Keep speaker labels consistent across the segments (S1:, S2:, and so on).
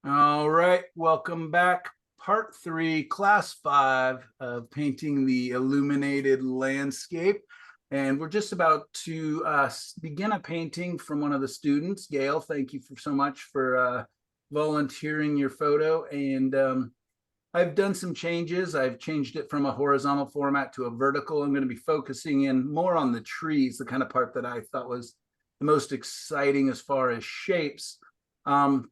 S1: All right, welcome back. Part three, class five of painting the illuminated landscape. And we're just about to begin a painting from one of the students. Gail, thank you so much for volunteering your photo. And I've done some changes. I've changed it from a horizontal format to a vertical. I'm going to be focusing in more on the trees, the kind of part that I thought was the most exciting as far as shapes. Um,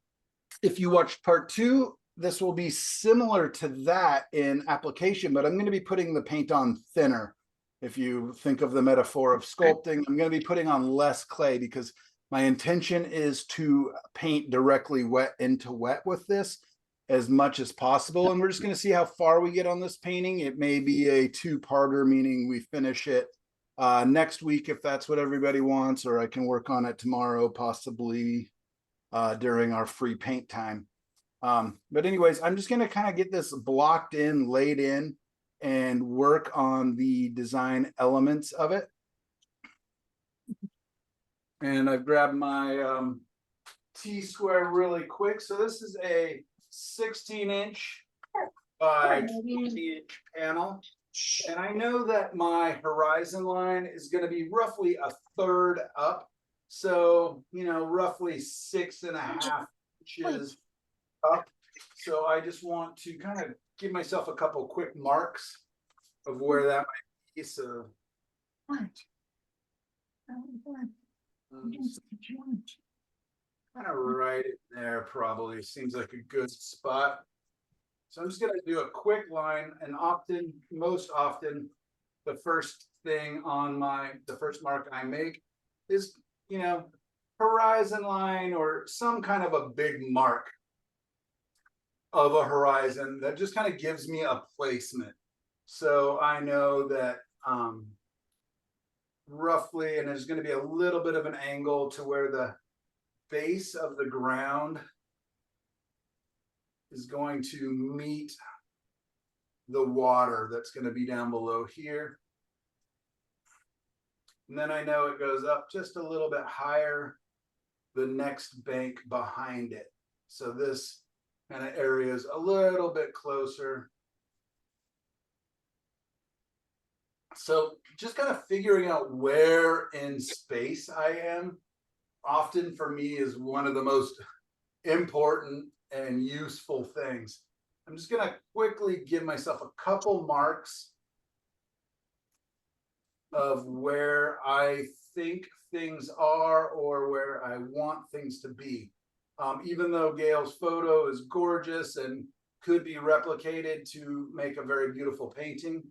S1: if you watched part two, this will be similar to that in application, but I'm going to be putting the paint on thinner. If you think of the metaphor of sculpting, I'm going to be putting on less clay because my intention is to paint directly wet into wet with this as much as possible. And we're just going to see how far we get on this painting. It may be a two-parter, meaning we finish it next week if that's what everybody wants, or I can work on it tomorrow, possibly during our free paint time. But anyways, I'm just going to kind of get this blocked in, laid in, and work on the design elements of it. And I've grabbed my T-square really quick. So this is a 16-inch by 20-inch panel. And I know that my horizon line is going to be roughly a third up. So, roughly 6.5 inches up. So I just want to kind of give myself a couple quick marks of where that might be. So kind of right in there probably seems like a good spot. So I'm just going to do a quick line, and most often, the first thing on the first mark I make is, horizon line or some kind of a big mark of a horizon that just kind of gives me a placement. So I know that roughly, and there's going to be a little bit of an angle to where the base of the ground is going to meet the water that's going to be down below here. And then I know it goes up just a little bit higher the next bank behind it. So this kind of area is a little bit closer. So just kind of figuring out where in space I am often for me is one of the most important and useful things. I'm just going to quickly give myself a couple marks of where I think things are or where I want things to be. Even though Gail's photo is gorgeous and could be replicated to make a very beautiful painting,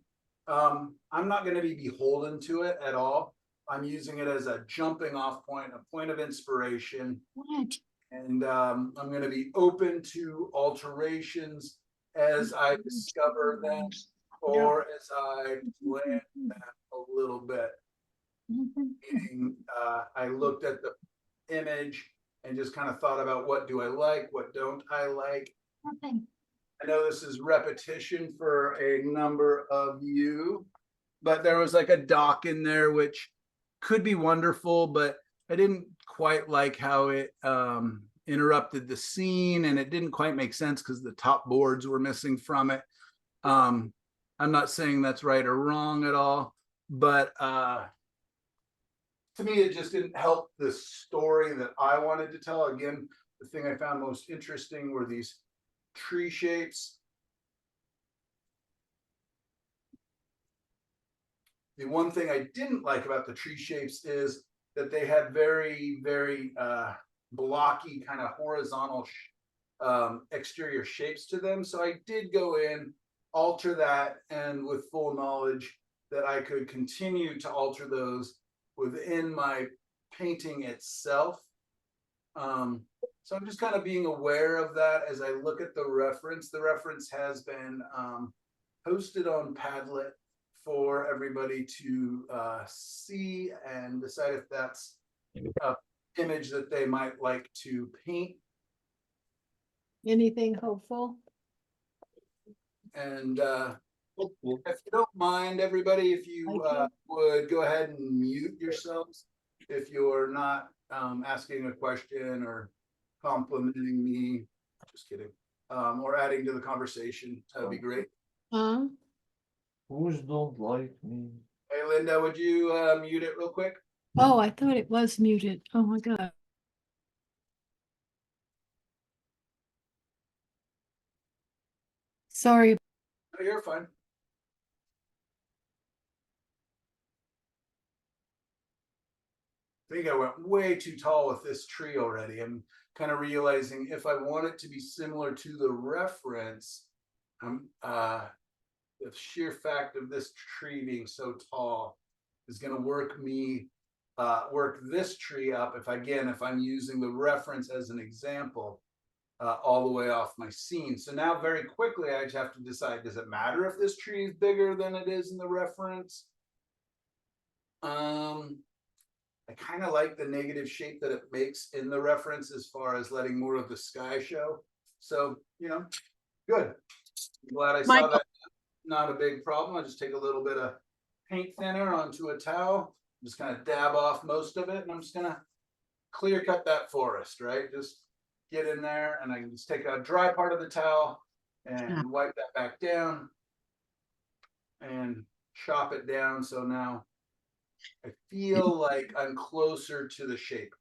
S1: I'm not going to be beholden to it at all. I'm using it as a jumping off point, a point of inspiration. What? And I'm going to be open to alterations as I discover them or as I plan them a little bit. Meaning, I looked at the image and just kind of thought about what do I like, what don't I like. Nothing. I know this is repetition for a number of you, but there was like a dock in there, which could be wonderful, but I didn't quite like how it interrupted the scene, and it didn't quite make sense because the top boards were missing from it. I'm not saying that's right or wrong at all, but to me, it just didn't help the story that I wanted to tell. Again, the thing I found most interesting were these tree shapes. The one thing I didn't like about the tree shapes is that they had very, very blocky kind of horizontal exterior shapes to them. So I did go in, alter that, and with full knowledge that I could continue to alter those within my painting itself. So I'm just kind of being aware of that as I look at the reference. The reference has been posted on Padlet for everybody to see and decide if that's an image that they might like to paint.
S2: Anything hopeful?
S1: And if you don't mind, everybody, if you would go ahead and mute yourselves if you're not asking a question or complimenting me. Just kidding. Or adding to the conversation. That'd be great.
S2: Who's don't like me?
S1: Hey, Linda, would you mute it real quick?
S3: Oh, I thought it was muted. Oh my God. Sorry.
S1: Oh, you're fine. I think I went way too tall with this tree already. I'm kind of realizing if I want it to be similar to the reference, the sheer fact of this tree being so tall is going to work this tree up if I'm using the reference as an example all the way off my scene. So now very quickly I just have to decide, does it matter if this tree is bigger than it is in the reference? I kind of like the negative shape that it makes in the reference as far as letting more of the sky show. So, good. I'm glad I saw that. Not a big problem. I just take a little bit of paint thinner onto a towel, just kind of dab off most of it, and I'm just gonna clear cut that forest, right? Just get in there, and I can just take a dry part of the towel and wipe that back down and chop it down. So now I feel like I'm closer to the shape.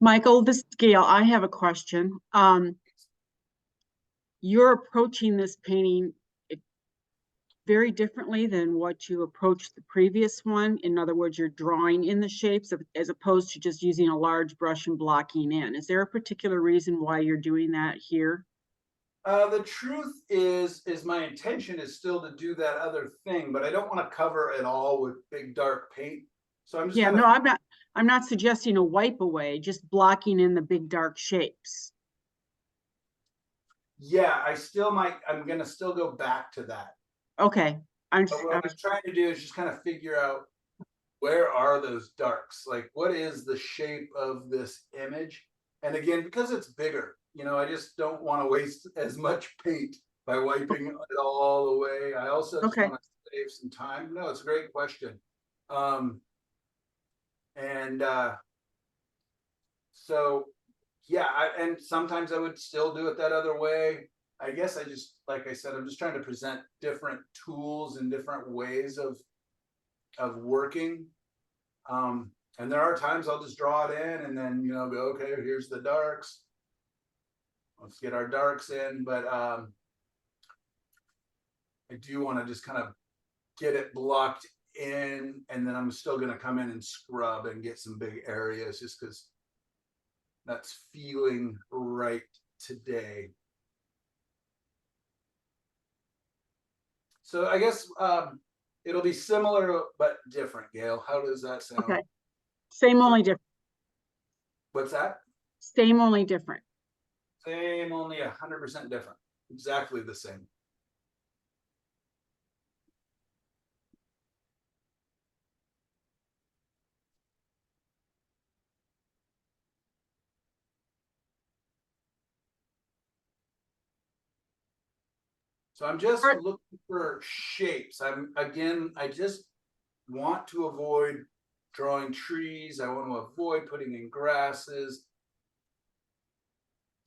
S4: Michael, this is Gail. I have a question. You're approaching this painting very differently than what you approached the previous one. In other words, you're drawing in the shapes as opposed to just using a large brush and blocking in. Is there a particular reason why you're doing that here?
S1: The truth is my intention is still to do that other thing, but I don't want to cover it all with big dark paint. So I'm just
S4: I'm not suggesting a wipe away, just blocking in the big dark shapes.
S1: Yeah, I'm gonna still go back to that.
S4: Okay.
S1: But what I'm trying to do is just kind of figure out, where are those darks? Like, what is the shape of this image? And again, because it's bigger, I just don't want to waste as much paint by wiping it all away. I also just want to save some time. No, it's a great question. So yeah, and sometimes I would still do it that other way. I guess like I said, I'm just trying to present different tools and different ways of working. And there are times I'll just draw it in and then, go, okay, here's the darks. Let's get our darks in. But I do want to just kind of get it blocked in, and then I'm still going to come in and scrub and get some big areas just because that's feeling right today. So I guess it'll be similar but different, Gail. How does that sound?
S4: Okay. Same, only different.
S1: What's that?
S4: Same, only different.
S1: Same, only 100% different. Exactly the same. So I'm just looking for shapes. I just want to avoid drawing trees. I want to avoid putting in grasses.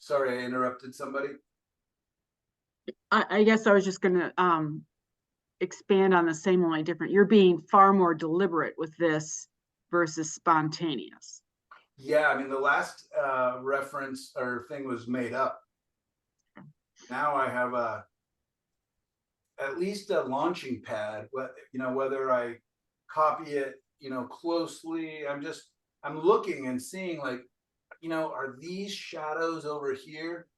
S1: Sorry, I interrupted somebody.
S4: I guess I was just going to expand on the same, only different. You're being far more deliberate with this versus spontaneous.
S1: Yeah, I mean, the last reference or thing was made up. Now I have at least a launching pad. Whether I copy it, closely, I'm looking and seeing, like, are these shadows over here?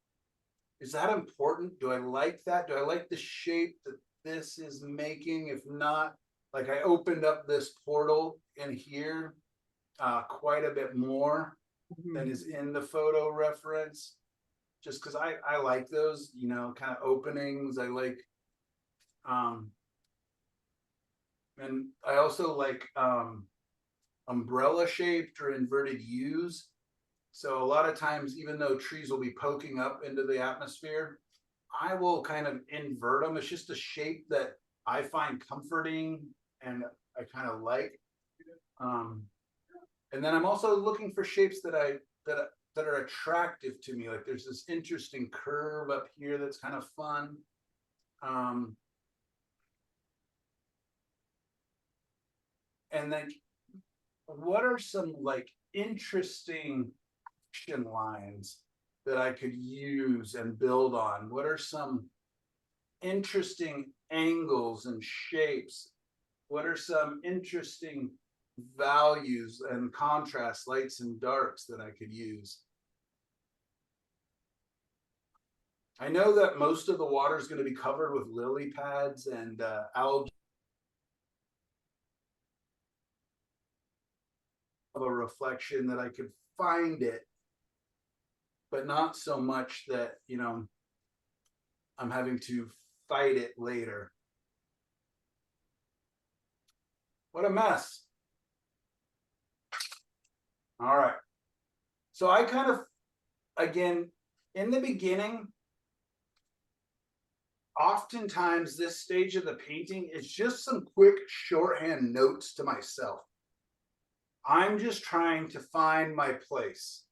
S1: Is that important? Do I like that? Do I like the shape that this is making? If not, like, I opened up this portal in here quite a bit more than is in the photo reference, just because I like those, kind of openings. I like, and I also like umbrella shaped or inverted U's. So a lot of times, even though trees will be poking up into the atmosphere, I will kind of invert them. It's just a shape that I find comforting and I kind of like. And then I'm also looking for shapes that that are attractive to me. Like there's this interesting curve up here that's kind of fun. And then what are some like interesting action lines that I could use and build on? What are some interesting angles and shapes? What are some interesting values and contrast, lights and darks that I could use? I know that most of the water is going to be covered with lily pads and algae. Of a reflection that I could find it, but not so much that, you know, I'm having to fight it later. What a mess. All right. So I kind of, again, in the beginning, oftentimes this stage of the painting is just some quick shorthand notes to myself. I'm just trying to find my place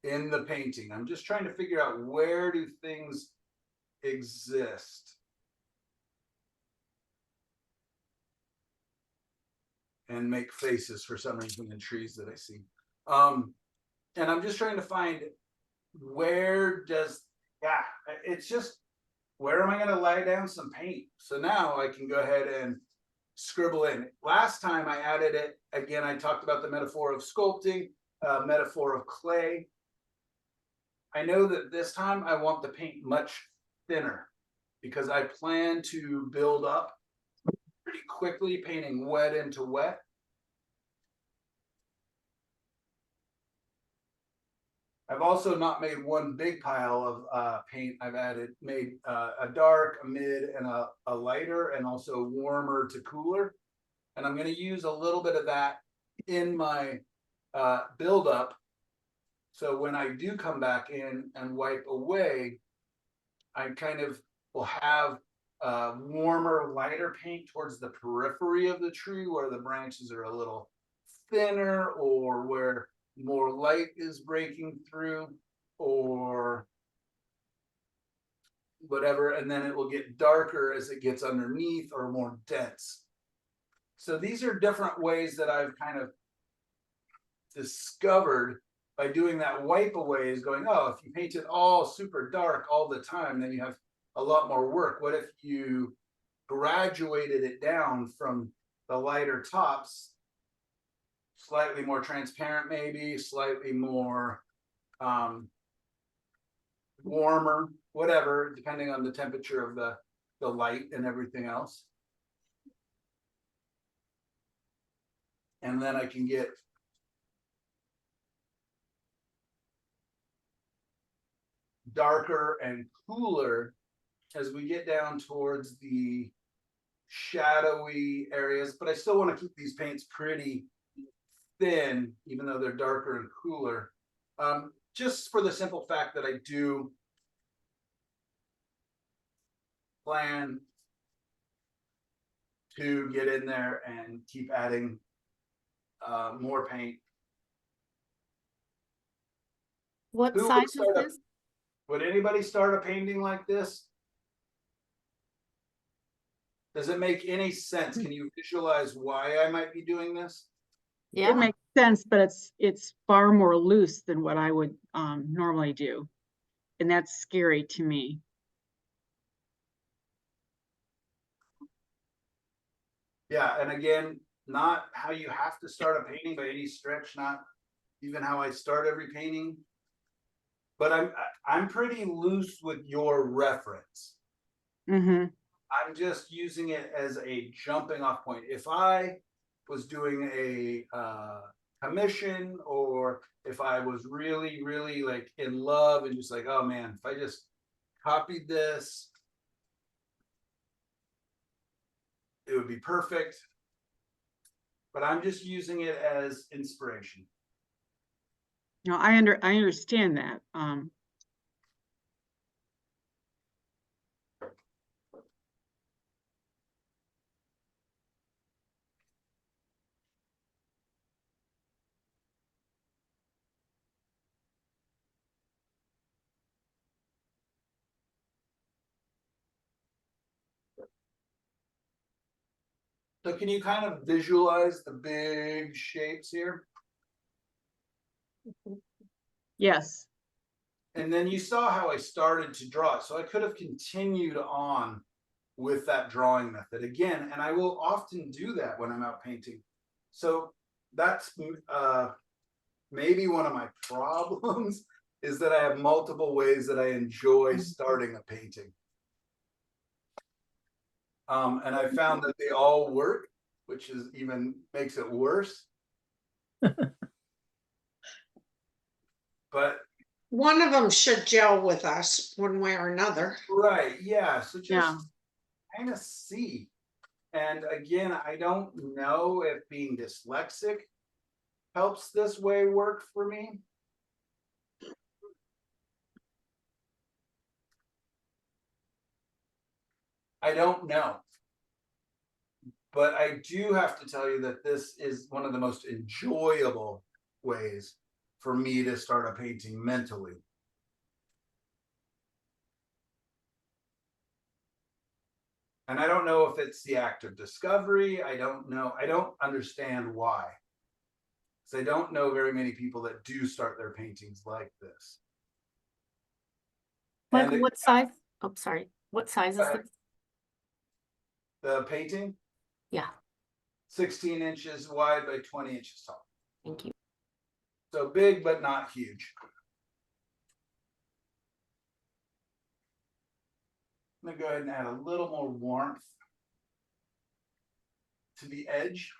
S1: in the painting. I'm just trying to figure out where do things exist. And make faces for some reason in trees that I see. And I'm just trying to find where does, it's just, where am I going to lay down some paint? So now I can go ahead and scribble in. Last time I added it, again, I talked about the metaphor of sculpting, metaphor of clay. I know that this time I want the paint much thinner because I plan to build up pretty quickly, painting wet into wet. I've also not made one big pile of paint. I've made a dark, a mid, and a lighter, and also warmer to cooler. And I'm going to use a little bit of that in my buildup. So when I do come back in and wipe away, I kind of will have warmer, lighter paint towards the periphery of the tree where the branches are a little thinner or where more light is breaking through or whatever, and then it will get darker as it gets underneath or more dense. So these are different ways that I've kind of discovered by doing that wipe away is going, oh, if you paint it all super dark all the time, then you have a lot more work. What if you graduated it down from the lighter tops, slightly more transparent, maybe slightly more warmer, whatever, depending on the temperature of the light and everything else. And then I can get darker and cooler as we get down towards the shadowy areas, but I still want to keep these paints pretty thin, even though they're darker and cooler. Just for the simple fact that I do plan to get in there and keep adding more paint.
S3: What
S1: Who would
S3: size is
S1: start a-
S3: this?
S1: Would anybody start a painting like this? Does it make any sense? Can you visualize why I might be doing this?
S4: It makes sense, but it's far more loose than what I would normally do. And that's scary to me.
S1: Yeah, and again, not how you have to start a painting by any stretch, not even how I start every painting. But I'm pretty loose with your reference.
S4: Mm-hmm.
S1: I'm just using it as a jumping off point. If I was doing a commission, or if I was really, really like in love and just like, oh man, if I just copied this, it would be perfect. But I'm just using it as inspiration.
S4: No, I understand that.
S1: So can you kind of visualize the big shapes here?
S4: Yes.
S1: And then you saw how I started to draw it. So I could have continued on with that drawing method again. And I will often do that when I'm out painting. So that's maybe one of my problems is that I have multiple ways that I enjoy starting a painting. And I found that they all work, which is even makes it worse. But
S2: One of them should gel with us one way or another.
S1: right, yeah. So just
S4: Yeah.
S1: kind of see. And again, I don't know if being dyslexic helps this way work for me. I don't know. But I do have to tell you that this is one of the most enjoyable ways for me to start a painting mentally. And I don't know if it's the act of discovery. I don't know. I don't understand why. Because I don't know very many people that do start their paintings like this.
S3: Michael,
S1: And
S3: what size? Oh, sorry. What size is
S1: ahead.
S3: this?
S1: the painting,
S3: Yeah,
S1: 16 inches wide by 20 inches tall.
S3: thank you.
S1: So big, but not huge. I'm gonna go ahead and add a little more warmth to the edge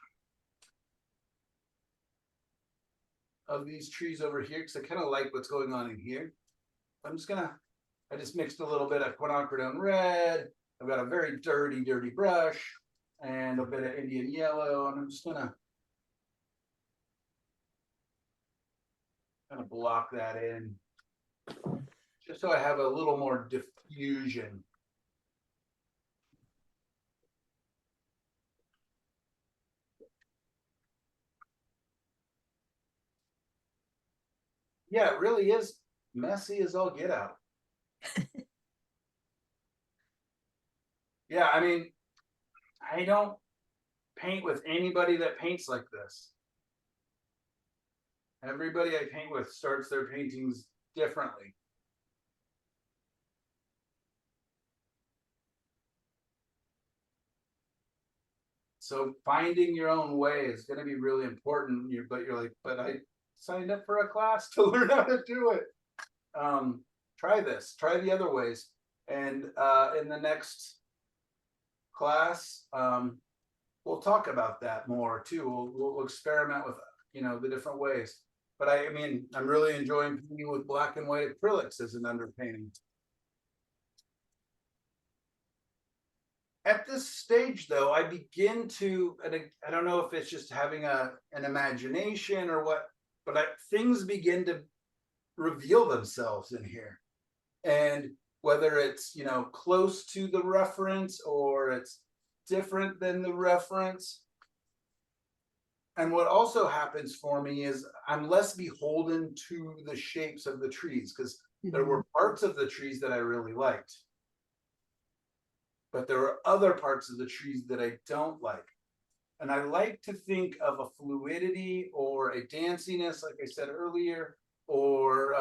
S1: of these trees over here because I kind of like what's going on in here. I just mixed a little bit of quinacridone red. I've got a very dirty brush and a bit of Indian yellow, and I'm just gonna kind of block that in just so I have a little more diffusion. Yeah, it really is messy as all get out. Yeah, I mean, I don't paint with anybody that paints like this. Everybody I paint with starts their paintings differently. So finding your own way is going to be really important. You're like, but I signed up for a class to learn how to do it. Try this, try the other ways. And in the next class, we'll talk about that more too. We'll experiment with, the different ways. But I mean, I'm really enjoying painting with black and white acrylics as an underpainting. At this stage, though, I begin to, and I don't know if it's just having an imagination or what, but things begin to reveal themselves in here. And whether it's, close to the reference or it's different than the reference. And what also happens for me is I'm less beholden to the shapes of the trees because there were parts of the trees that I really liked. But there are other parts of the trees that I don't like. And I like to think of a fluidity or a danciness, like I said earlier, or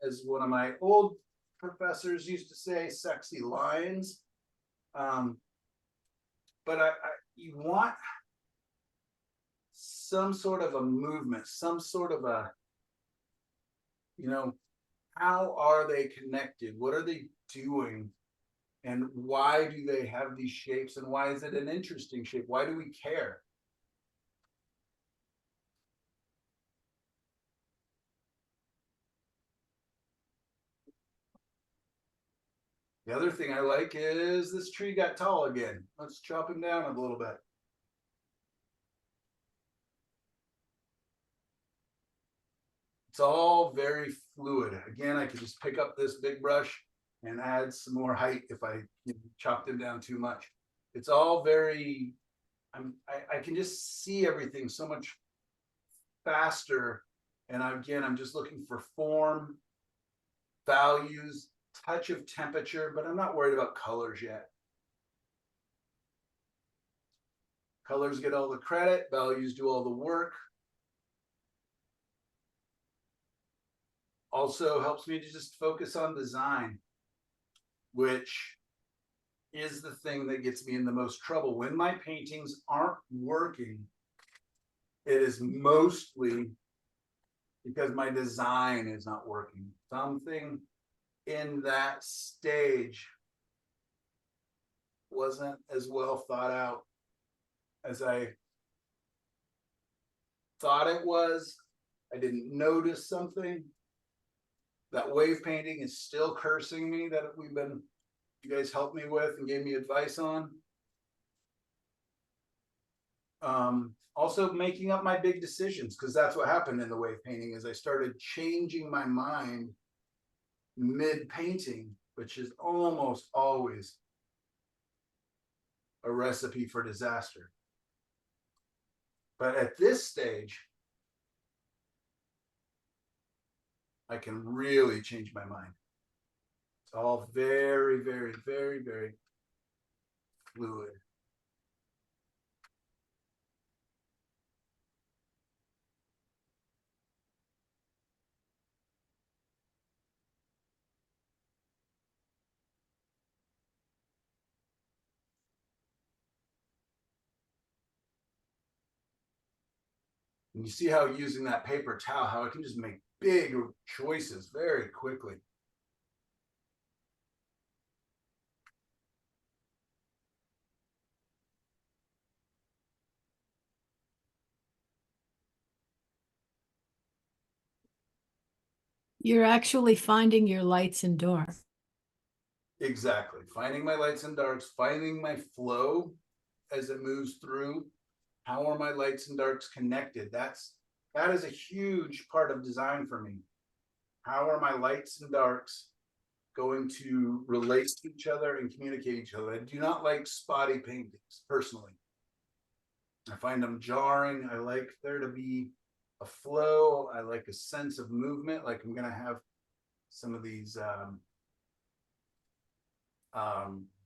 S1: as one of my old professors used to say, sexy lines. But you want some sort of a movement, some sort of a, how are they connected? What are they doing? And why do they have these shapes? And why is it an interesting shape? Why do we care? The other thing I like is this tree got tall again. Let's chop him down a little bit. It's all very fluid. Again, I could just pick up this big brush and add some more height if I chopped him down too much. It's all very, I can just see everything so much faster. And again, I'm just looking for form, values, touch of temperature, but I'm not worried about colors yet. Colors get all the credit, values do all the work. Also helps me to just focus on design, which is the thing that gets me in the most trouble. When my paintings aren't working, it is mostly because my design is not working. Something in that stage wasn't as well thought out as I thought it was. I didn't notice something. That wave painting is still cursing me that you guys helped me with and gave me advice on. Also making up my big decisions, because that's what happened in the wave painting is I started changing my mind mid painting, which is almost always a recipe for disaster. But at this stage, I can really change my mind. It's all very, very, very, very fluid. And you see how using that paper towel, how I can just make big choices very quickly.
S5: You're actually finding your lights and darks.
S1: Exactly. Finding my lights and darks, finding my flow as it moves through. How are my lights and darks connected? That is a huge part of design for me. How are my lights and darks going to relate to each other and communicate each other? I do not like spotty paintings personally. I find them jarring. I like there to be a flow. I like a sense of movement. Like I'm going to have some of these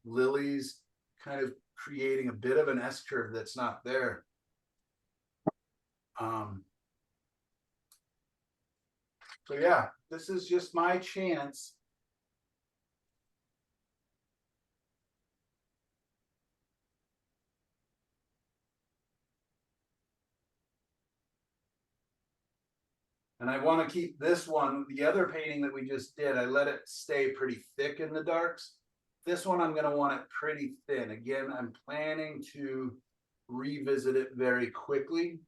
S1: lilies kind of creating a bit of an S curve that's not there. So yeah, this is just my chance and I want to keep this one, the other painting that we just did, I let it stay pretty thick in the darks. This one, I'm going to want it pretty thin. Again, I'm planning to revisit it very quickly.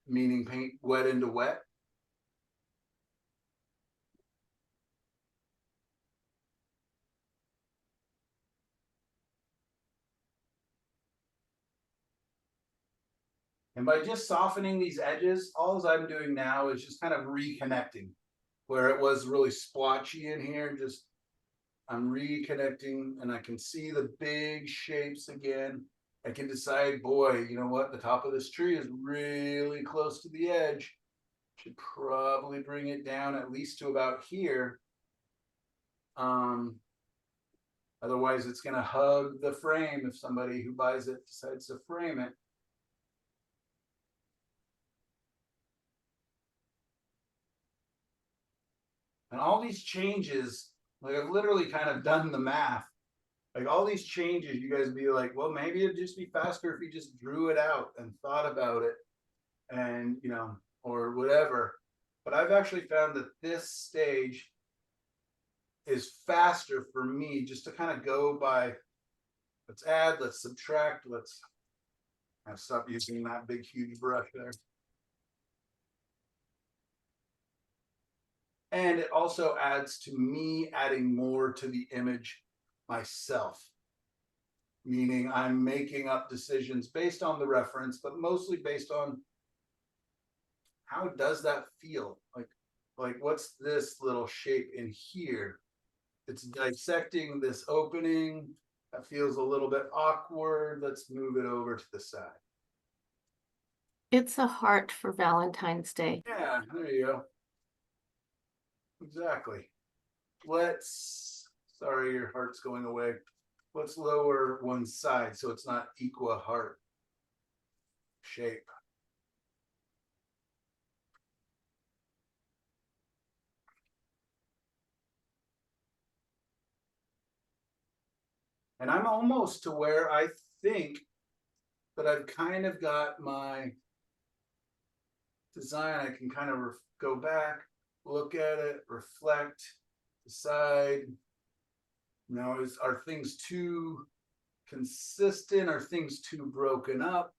S1: Meaning paint wet into wet. And by just softening these edges, all I'm doing now is just kind of reconnecting where it was really splotchy in here. Just I'm reconnecting and I can see the big shapes again. I can decide, boy, you know what? The top of this tree is really close to the edge. Should probably bring it down at least to about here. Otherwise, it's going to hug the frame if somebody who buys it decides to frame it. And all these changes, like I've literally kind of done the math. Like all these changes, you guys be like, well, maybe it'd just be faster if you just drew it out and thought about it and, you know, or whatever. But I've actually found that this stage is faster for me just to kind of go by, let's add, let's subtract, let's stop using that big, huge brush there. And it also adds to me adding more to the image myself, meaning I'm making up decisions based on the reference, but mostly based on how does that feel? Like what's this little shape in here? It's dissecting this opening. That feels a little bit awkward. Let's move it over to the side.
S3: It's a heart for Valentine's Day.
S1: Yeah, there you go. Exactly. Let's Sorry, your heart's going away. Let's lower one side so it's not equal heart shape. And I'm almost to where I think that I've kind of got my design. I can kind of go back, look at it, reflect, decide. Now, are things too consistent? Are things too broken up?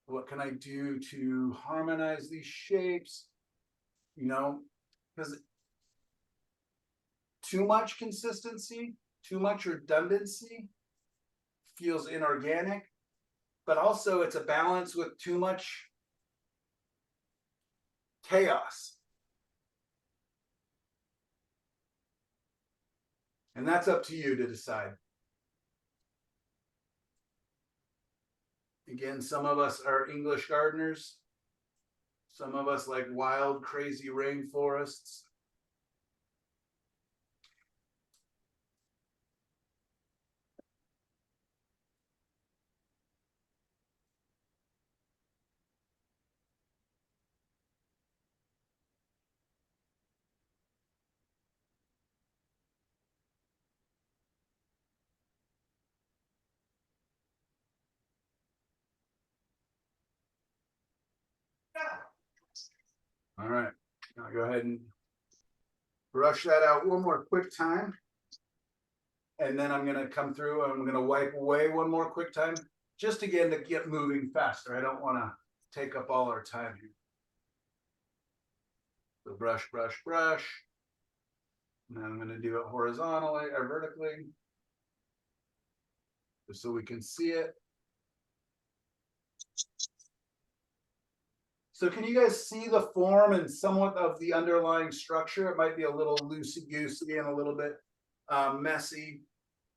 S1: What can I do to harmonize these shapes? You know, because too much consistency, too much redundancy feels inorganic, but also it's a balance with too much chaos. And that's up to you to decide. Again, some of us are English gardeners. Some of us like wild, crazy rainforests. All right, I'll go ahead and brush that out one more quick time. And then I'm gonna come through and I'm gonna wipe away one more quick time, just again to get moving faster. I don't wanna take up all our time here. So brush, brush, brush. And I'm gonna do it horizontally or vertically. Just so we can see it. So can you guys see the form and somewhat of the underlying structure? It might be a little loosey-goosey and a little bit messy.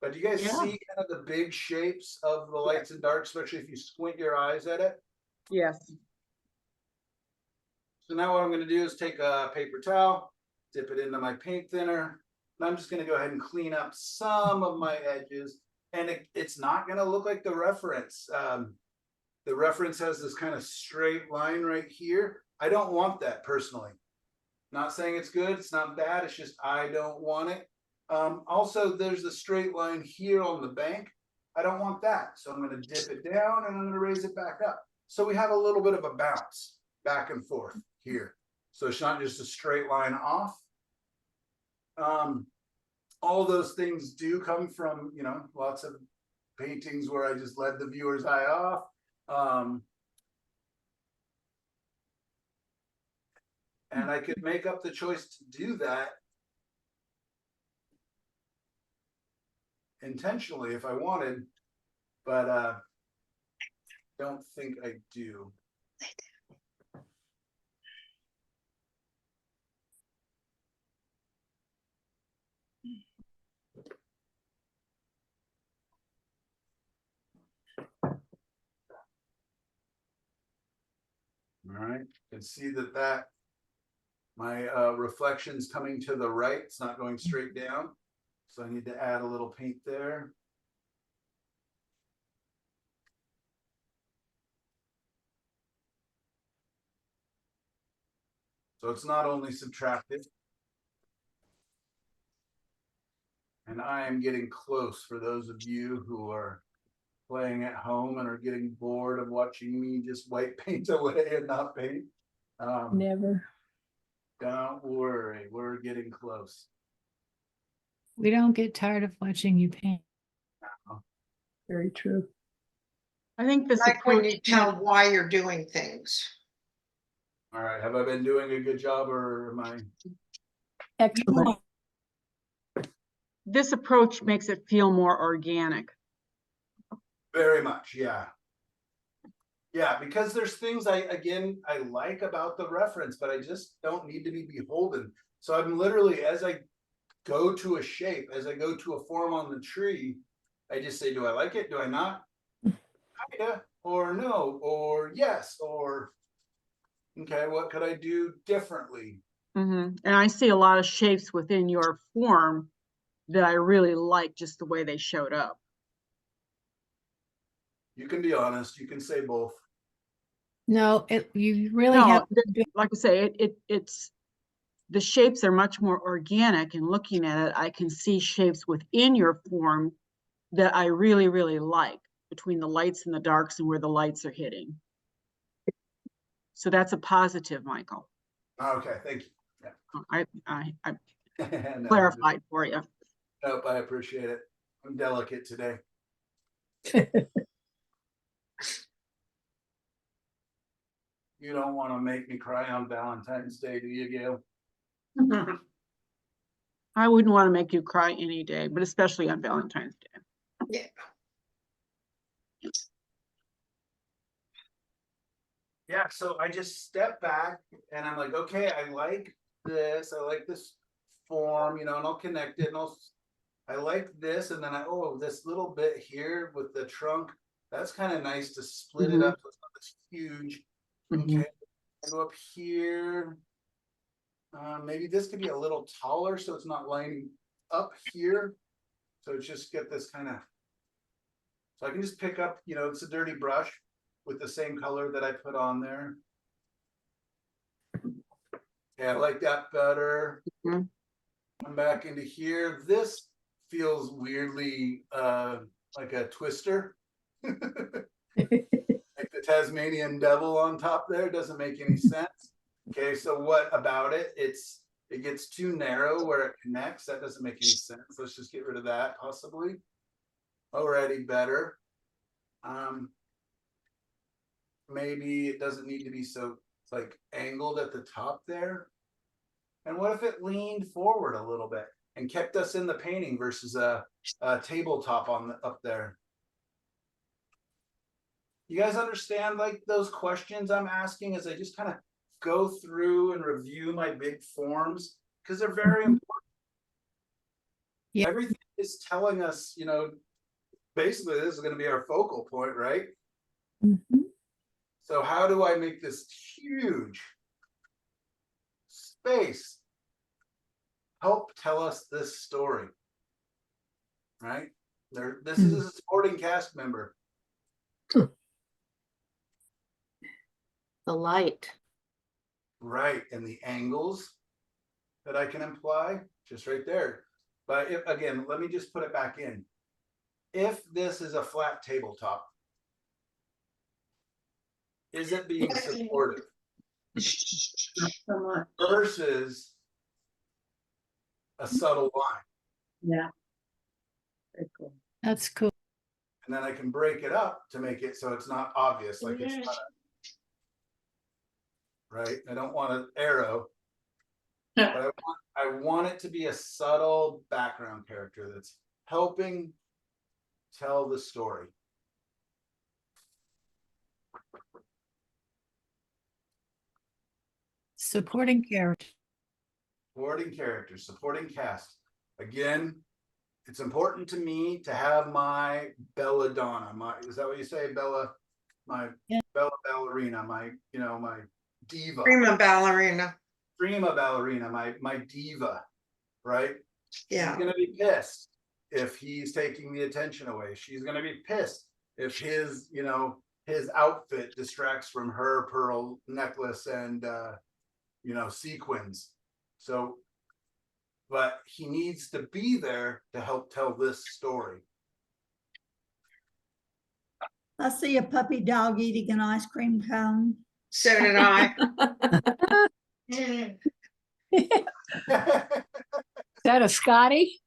S1: But do you guys
S5: Yeah.
S1: see kind of the big shapes of the lights and darks, especially if you squint your eyes at it?
S4: Yes.
S1: So now what I'm gonna do is take a paper towel, dip it into my paint thinner, and I'm just gonna go ahead and clean up some of my edges. And it's not gonna look like the reference. The reference has this kind of straight line right here. I don't want that personally. Not saying it's good, it's not bad, it's just I don't want it. Also, there's a straight line here on the bank. I don't want that. So I'm gonna dip it down and I'm gonna raise it back up. So we have a little bit of a bounce back and forth here. So it's not just a straight line off. All those things do come from, you know, lots of paintings where I just led the viewer's eye off. And I could make up the choice to do that intentionally if I wanted, but don't think I do. All right, you can see that my reflection's coming to the right. It's not going straight down. So I need to add a little paint there. So it's not only subtractive. And I am getting close for those of you who are playing at home and are getting bored of watching me just white paint away and not paint.
S5: Never.
S1: Don't worry, we're getting close.
S5: We don't get tired of watching you paint. Very true.
S4: I think this
S2: Like when
S4: approach
S2: you tell why you're doing things.
S1: All right, have I been doing a good job or am I?
S5: Excellent.
S4: this approach makes it feel more organic.
S1: Very much, yeah. Yeah, because there's things I like about the reference, but I just don't need to be beholden. So I'm literally, as I go to a shape, as I go to a form on the tree, I just say, do I like it? Do I not? Kinda, or no, or yes, or okay, what could I do differently?
S4: And I see a lot of shapes within your form that I really like, just the way they showed up.
S1: You can be honest, you can say both.
S5: No, you really
S4: No,
S5: have,
S4: like I say, it's, the shapes are much more organic, and looking at it, I can see shapes within your form that I really, really like, between the lights and the darks and where the lights are hitting. So that's a positive, Michael.
S1: Okay, thank you.
S4: I
S1: No,
S4: clarified for you.
S1: nope, I appreciate it. I'm delicate today. You don't want to make me cry on Valentine's Day, do you, Gail?
S4: I wouldn't want to make you cry any day, but especially on Valentine's Day.
S2: Yeah.
S1: Yeah, so I just step back and I'm like, okay, I like this form, and I'll connect it and I like this, and then this little bit here with the trunk, that's kind of nice to split it up so it's not this huge. Okay, I go up here. Maybe this could be a little taller so it's not lining up here. So just get this kind of, so I can just pick up, it's a dirty brush with the same color that I put on there. Yeah, I like that better. Come back into here. This feels weirdly like a twister. Like the Tasmanian devil on top there, doesn't make any sense. Okay, so what about it? It gets too narrow where it connects. That doesn't make any sense. Let's just get rid of that possibly. Already better. Maybe it doesn't need to be so like angled at the top there. And what if it leaned forward a little bit and kept us in the painting versus a tabletop up there? You guys understand like those questions I'm asking as I just kind of go through and review my big forms, because they're very important.
S5: Yeah.
S1: Everything is telling us, basically this is going to be our focal point, right?
S5: Mhm.
S1: So how do I make this huge space help tell us this story? Right? This is a supporting cast member.
S3: The light.
S1: Right, and the angles that I can imply just right there. But again, let me just put it back in. If this is a flat tabletop, is it being supportive versus a subtle line?
S6: Yeah. Very cool.
S5: That's cool.
S1: And then I can break it up to make it so it's not obvious, like it's not right. I don't want an arrow, but I want it to be a subtle background character that's helping tell the story.
S5: Supporting character.
S1: Supporting characters, supporting cast. Again, it's important to me to have my belladonna. Is that what you say, Bella? My Bella ballerina, my diva.
S2: Prima ballerina.
S1: Prima ballerina, my diva, right?
S2: Yeah.
S1: She's gonna be pissed if he's taking the attention away. She's gonna be pissed if his outfit distracts from her pearl necklace and sequins. So, but he needs to be there to help tell this story.
S7: I see a puppy dog eating an ice cream cone.
S2: So did I.
S5: Is that a Scotty?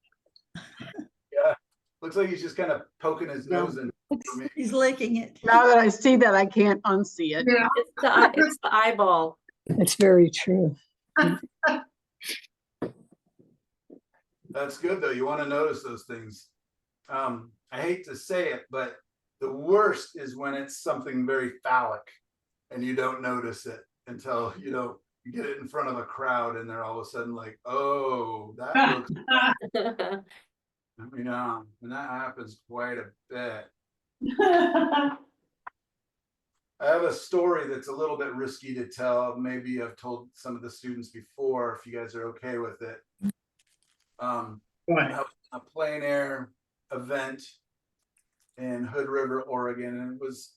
S1: Yeah, looks like he's just kind of poking his nose in for me.
S7: He's licking it.
S4: Now that I see that, I can't unsee it.
S3: It's the eyeball.
S6: That's very true.
S1: That's good though. You want to notice those things. I hate to say it, but the worst is when it's something very phallic and you don't notice it until you get it in front of a crowd and they're all of a sudden like, oh, that looks, and that happens quite a bit. I have a story that's a little bit risky to tell. Maybe I've told some of the students before, if you guys are okay with it. I was in a plein air event in Hood River, Oregon, and it was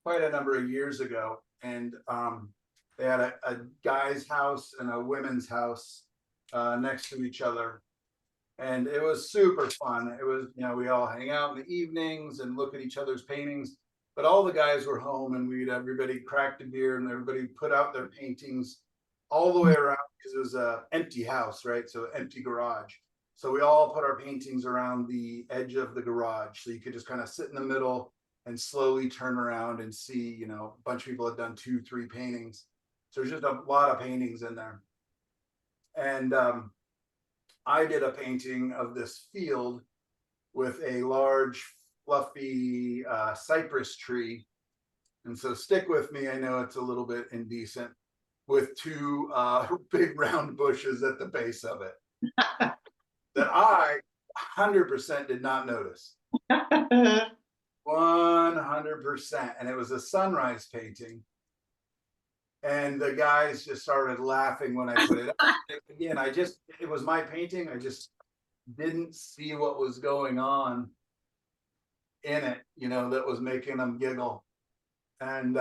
S1: quite a number of years ago. And they had a guy's house and a women's house next to each other. And it was super fun. It was, you know, we all hang out in the evenings and look at each other's paintings. But all the guys were home, and everybody cracked a beer, and everybody put out their paintings all the way around, because it was a empty house, right? So empty garage. So we all put our paintings around the edge of the garage, so you could just kind of sit in the middle and slowly turn around and see, you know, a bunch of people had done 2-3 paintings. So there's just a lot of paintings in there. And I did a painting of this field with a large fluffy cypress tree. And so stick with me, I know it's a little bit indecent, with 2 big round bushes at the base of it that I 100% did not notice. 100%. And it was a sunrise painting. And the guys just started laughing when I put it up. Again, it was my painting. I just didn't see what was going on in it, you know, that was making them giggle. And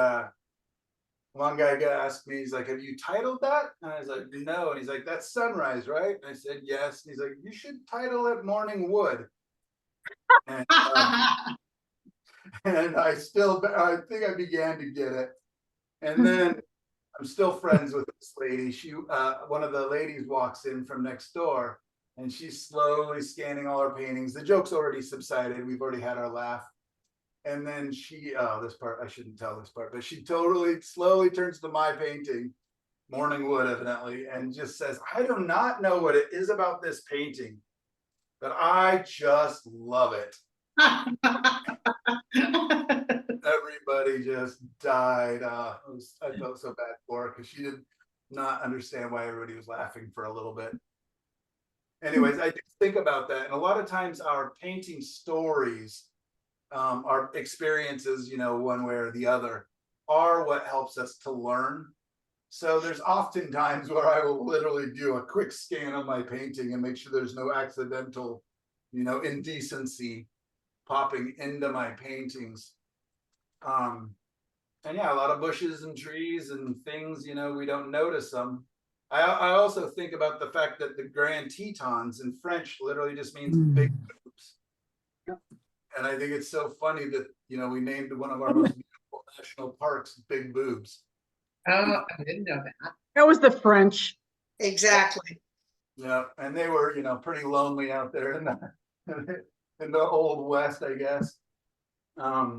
S1: one guy asked me, he's like, "Have you titled that?" And I was like, "No." And he's like, "That's sunrise, right?" And I said, "Yes." And he's like, "You should title it Morning Wood." And, and I think I began to get it. And then I'm still friends with this lady. She, one of the ladies walks in from next door, and she's slowly scanning all our paintings. The joke's already subsided. We've already had our laugh. And then this part, I shouldn't tell this part, but she totally slowly turns to my painting, Morning Wood, evidently, and just says, "I do not know what it is about this painting, but I just love it." Everybody just died. I felt so bad for her, because she did not understand why everybody was laughing for a little bit. Anyways, I do think about that. And a lot of times our painting stories, our experiences, you know, one way or the other, are what helps us to learn. So there's often times where I will literally do a quick scan of my painting and make sure there's no accidental, you know, indecency popping into my paintings. And yeah, a lot of bushes and trees and things, you know, we don't notice them. I also think about the fact that the Grand Tetons in French literally just means big boobs. And I think it's so funny that, you know, we named one of our most beautiful national parks Big Boobs.
S8: Oh, I didn't know that.
S4: That was the French.
S2: Exactly.
S1: Yeah, and they were, you know, pretty lonely out there in the old West, I guess.
S4: I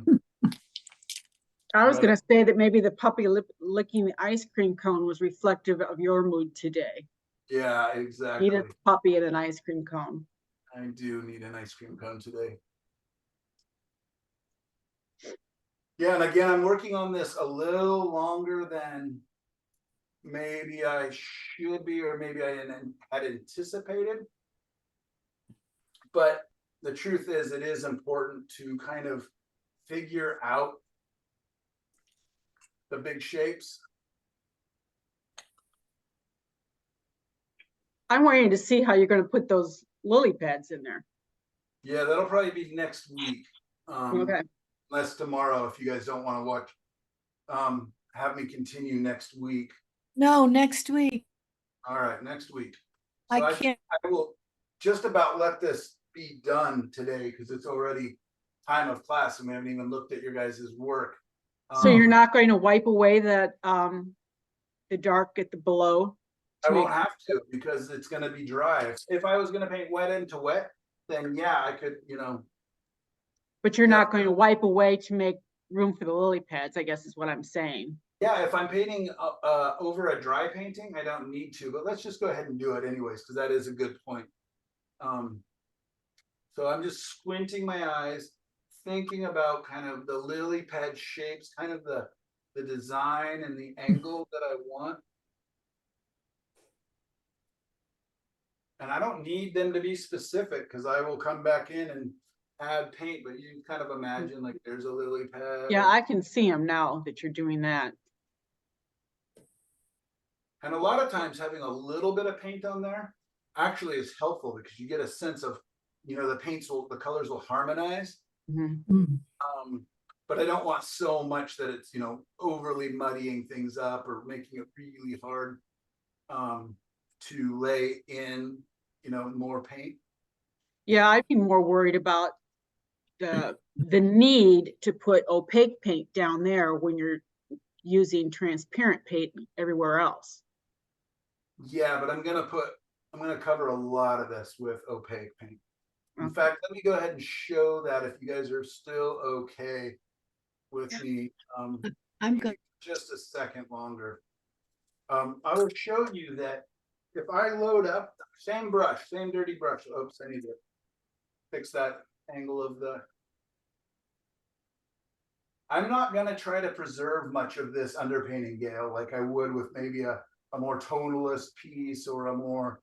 S4: was
S1: But-
S4: gonna say that maybe the puppy licking the ice cream cone was reflective of your mood today.
S1: Yeah, exactly.
S4: Need a puppy and an ice cream cone.
S1: I do need an ice cream cone today. Yeah, and again, I'm working on this a little longer than maybe I should be, or maybe I had anticipated. But the truth is, it is important to kind of figure out the big shapes.
S4: I'm waiting to see how you're gonna put those lily pads in there.
S1: Yeah, that'll probably be next week.
S4: Okay.
S1: Unless tomorrow, if you guys don't want to watch, have me continue next week.
S5: No, next week.
S1: All right, next week.
S5: I
S1: So
S5: can't.
S1: I will just about let this be done today, because it's already time of class and we haven't even looked at your guys' work.
S4: So you're not going to wipe away that, the dark at the below?
S1: I
S4: to
S1: won't
S4: make-
S1: have to, because it's gonna be dry. If I was gonna paint wet into wet, then yeah, I could, you know.
S4: But you're
S1: Yeah.
S4: not going to wipe away to make room for the lily pads, I guess is what I'm saying.
S1: Yeah, if I'm painting over a dry painting, I don't need to, but let's just go ahead and do it anyways, because that is a good point. So I'm just squinting my eyes, thinking about kind of the lily pad shapes, kind of the design and the angle that I want. And I don't need them to be specific, because I will come back in and add paint, but you can kind of imagine like there's a lily pad.
S4: Yeah, I can see them now that you're doing that.
S1: And a lot of times having a little bit of paint on there actually is helpful because you get a sense of, the colors will harmonize.
S4: Mhm.
S1: But I don't want so much that it's, overly muddying things up or making it really hard to lay in, more paint.
S4: Yeah, I'd be more worried about the need to put opaque paint down there when you're using transparent paint everywhere else.
S1: Yeah, but I'm gonna cover a lot of this with opaque paint. In
S4: Okay.
S1: fact, let me go ahead and show that if you guys are still okay with
S5: Yeah.
S1: me.
S5: I'm good.
S1: Just a second longer. I will show you that if I load up, same brush, same dirty brush. Oops, I need to fix that angle of the. I'm not gonna try to preserve much of this underpainting, Gail, like I would with maybe a more tonalist piece or a more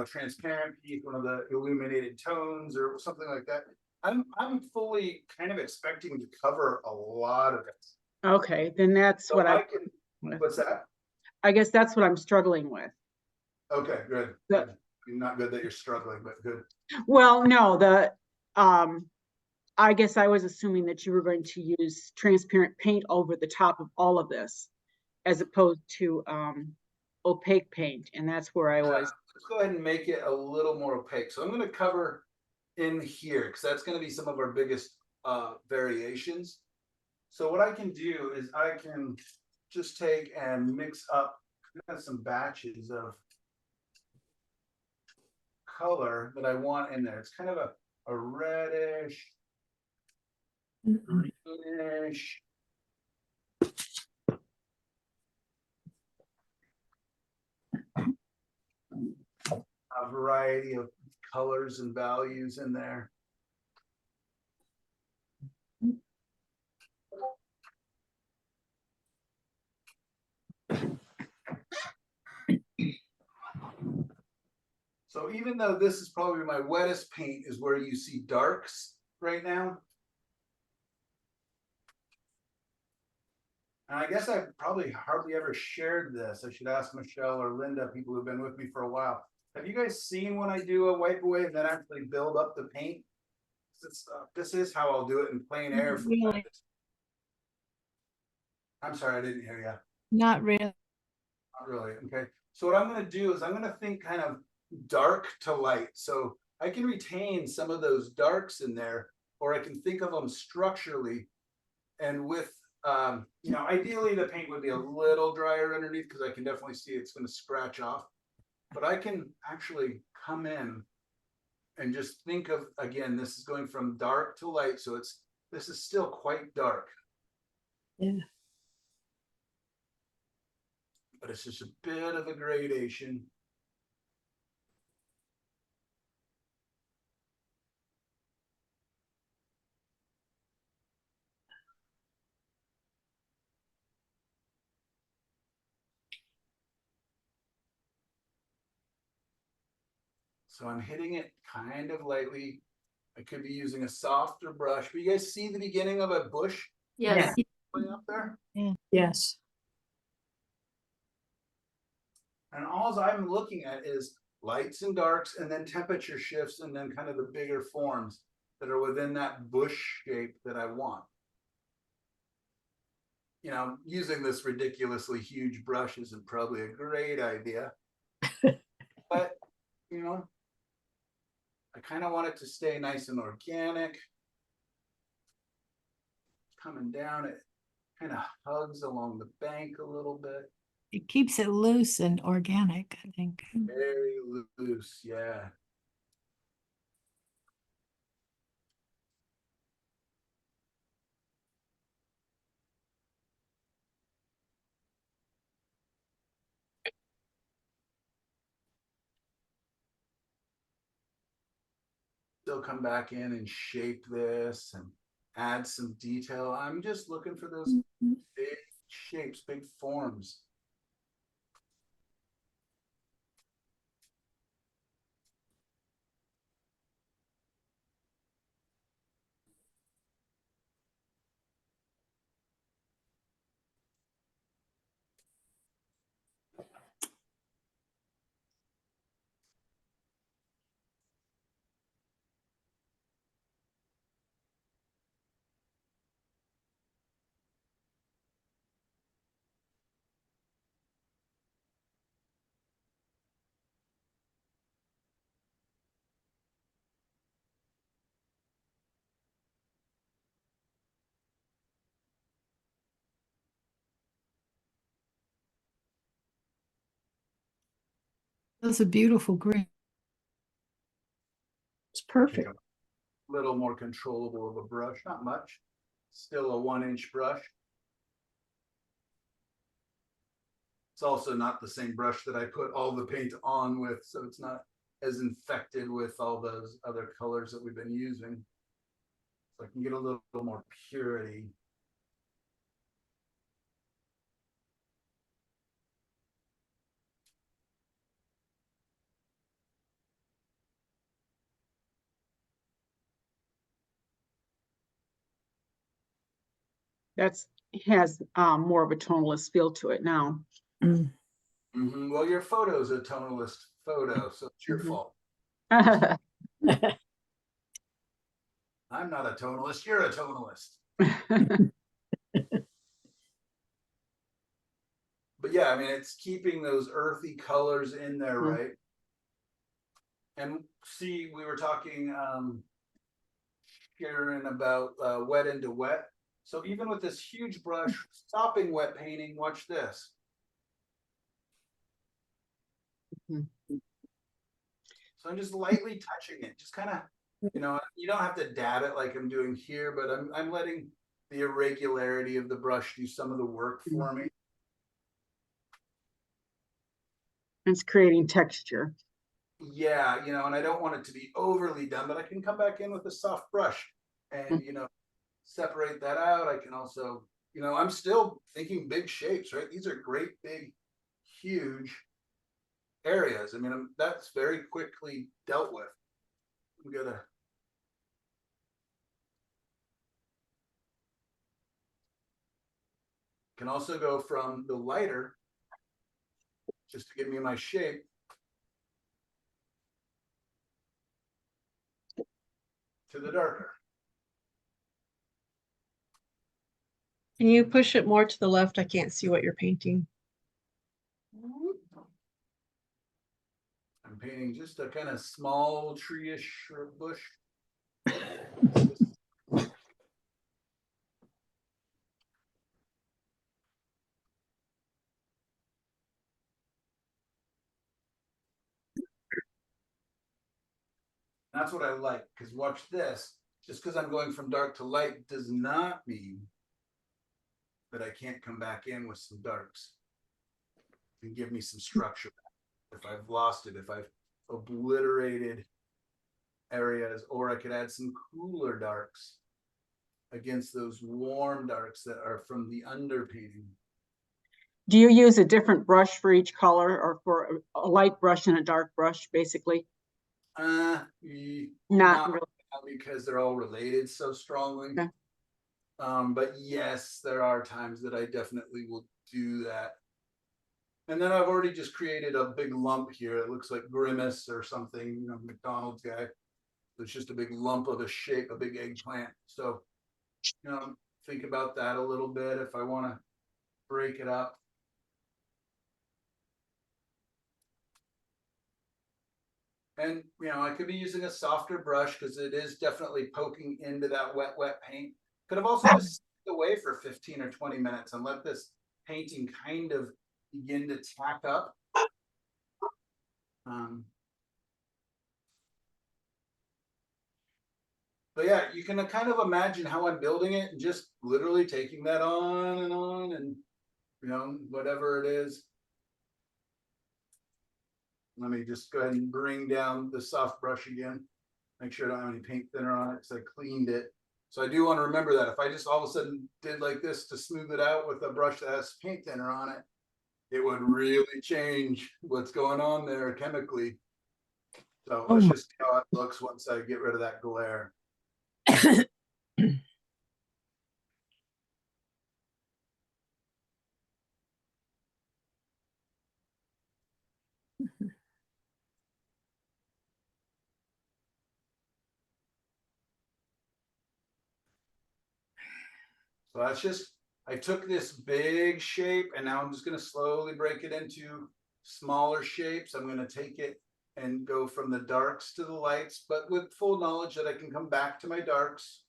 S1: transparent piece, one of the illuminated tones or something like that. I'm fully kind of expecting to cover a lot of it.
S4: Okay, then that's
S1: So
S4: what
S1: I can, what's that?
S4: I guess that's what I'm struggling with.
S1: Okay, good.
S4: Yeah.
S1: Not good that you're struggling, but good.
S4: Well, no, I guess I was assuming that you were going to use transparent paint over the top of all of this as opposed to opaque paint, and that's where I was.
S1: Let's go ahead and make it a little more opaque. So I'm going to cover in here because that's going to be some of our biggest variations. So what I can do is I can just take and mix up some batches of color that I want in there. It's kind of a reddish, greenish. A variety of colors and values in there. So even though this is probably my wettest paint is where you see darks right now. And I guess I've probably hardly ever shared this. I should ask Michelle or Linda, people who've been with me for a while. Have you guys seen when I do a wipe away and then actually build up the paint? This is how I'll do it in plain air.
S5: Really?
S1: I'm sorry, I didn't hear you.
S5: Not really.
S1: Not really. Okay. So what I'm going to do is I'm going to think kind of dark to light. So I can retain some of those darks in there, or I can think of them structurally. And with, ideally the paint would be a little drier underneath because I can definitely see it's going to scratch off. But I can actually come in and just think of, again, this is going from dark to light. So this is still quite dark.
S5: Yeah.
S1: But it's just a bit of a gradation. So I'm hitting it kind of lightly. I could be using a softer brush, but you guys see the beginning of a bush
S3: Yes.
S1: going up there?
S6: Yes.
S1: And all I'm looking at is lights and darks and then temperature shifts and then kind of the bigger forms that are within that bush shape that I want. Using this ridiculously huge brush isn't probably a great idea. But, I kind of want it to stay nice and organic. Coming down, it kind of hugs along the bank a little bit.
S5: It keeps it loose and organic, I think.
S1: Very loose, yeah. Still come back in and shape this and add some detail. I'm just looking for those big shapes, big forms.
S5: That's a beautiful green.
S6: It's perfect.
S1: Little more controllable of a brush, not much. Still a 1-inch brush. It's also not the same brush that I put all the paint on with, so it's not as infected with all those other colors that we've been using. So I can get a little more purity.
S4: That's, has more of a tonalist feel to it now.
S1: Well, your photo's a tonalist photo, so it's your
S4: Mhm.
S1: fault. I'm not a tonalist, you're a tonalist. But yeah, I mean, it's keeping those earthy colors in there,
S4: Mhm.
S1: right? And see, we were talking, Sharon, about wet into wet. So even with this huge brush, stopping wet painting, watch this.
S4: Mhm.
S1: So I'm just lightly touching it, just kind of, you know, you don't have to dab it like I'm doing here, but I'm letting the irregularity of the brush do some of the work for me.
S4: It's creating texture.
S1: Yeah, you know, and I don't want it to be overly done, but I can come back in with a soft brush and, you know, separate that out. I can also, you know, I'm still thinking big shapes, right? These are great, big, huge areas. I mean, that's very quickly dealt with. We gotta. Can also go from the lighter, just to give me my shape, to the darker.
S9: Can you push it more to the left? I can't see what you're painting.
S1: I'm painting just a kind of small tree-ish or bush. That's what I like, because watch this. Just because I'm going from dark to light does not mean that I can't come back in with some darks and give me some structure. If I've lost it, if I've obliterated areas, or I could add some cooler darks against those warm darks that are from the underpainting.
S4: Do you use a different brush for each color, or for a light brush and a dark brush, basically? Not
S1: Not
S4: really.
S1: because they're all related so strongly.
S4: Okay.
S1: But yes, there are times that I definitely will do that. And then I've already just created a big lump here. It looks like Grimace or something, you know, McDonald's guy. It's just a big lump of a shape, a big eggplant. So, you know, think about that a little bit if I want to break it up. And, you know, I could be using a softer brush because it is definitely poking into that wet paint. Could have also just stepped away for 15 or 20 minutes and let this painting kind of begin to tack up. But yeah, you can kind of imagine how I'm building it and just literally taking that on and, you know, whatever it is. Let me just go ahead and bring down the soft brush again. Make sure I don't have any paint thinner on it because I cleaned it. So I do want to remember that if I just all of a sudden did like this to smooth it out with a brush that has paint thinner on it, it would really change what's going on there chemically. So let's just see how it looks once I get rid of that glare. So that's just, I took this big shape and now I'm just going to slowly break it into smaller shapes. I'm going to take it and go from the darks to the lights, but with full knowledge that I can come back to my darks.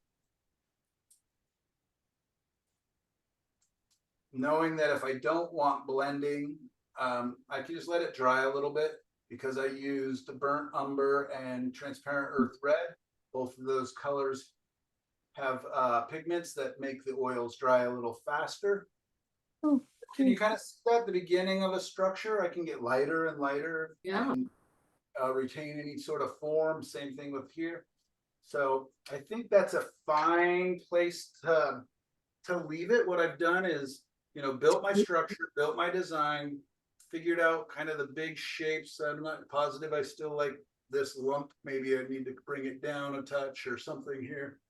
S1: Knowing that if I don't want blending, I can just let it dry a little bit because I used burnt umber and transparent earth red. Both of those colors have pigments that make the oils dry a little faster.
S5: Oh,
S1: Can you kind of see that at the beginning of a structure? I can get lighter and lighter.
S3: Yeah.
S1: And, retain any sort of form. Same thing with here. So I think that's a fine place to leave it. What I've done is, you know, built my structure, built my design, figured out kind of the big shapes. I'm not positive I still like this lump. Maybe I need to bring it down a touch or something here.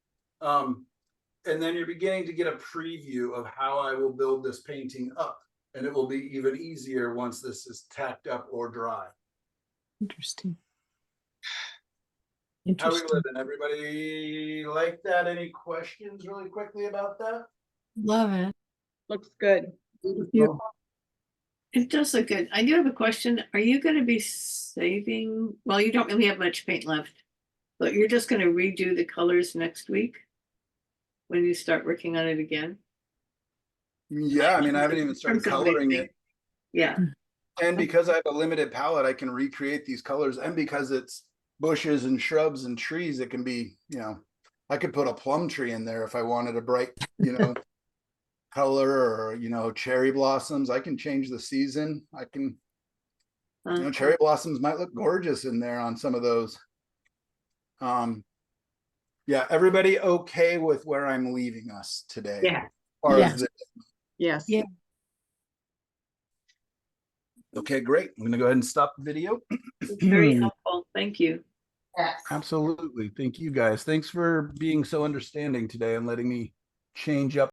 S1: And then you're beginning to get a preview of how I will build this painting up. And it will be even easier once this is tacked up or dry.
S5: interesting.
S1: How we
S5: Interesting.
S1: living? Everybody like that? Any questions really quickly about that?
S5: Love it.
S4: Looks good.
S10: It does look good. I do have a question. Are you gonna be saving, well, you don't really have much paint left, but you're just gonna redo the colors next week? When you start working on it again?
S1: Yeah, I mean, I haven't even started
S10: Terms of
S1: coloring
S10: mixing.
S1: it.
S10: Yeah,
S1: And because I have a limited palette, I can recreate these colors. And because it's bushes and shrubs and trees, it can be, you know, I could put a plum tree in there if I wanted a bright, you know, color, or, you know, cherry blossoms. I can change the season. I can, you know, cherry blossoms might look gorgeous in there on some of those. Yeah, everybody okay with where I'm leaving us today?
S10: yeah.
S1: As far
S5: Yeah.
S1: as the-
S4: Yes.
S5: Yeah.
S1: Okay, great. I'm gonna go ahead and stop the video.
S10: It's very helpful. Thank you.
S8: Yes.
S1: Absolutely. Thank you guys. Thanks for being so understanding today and letting me change up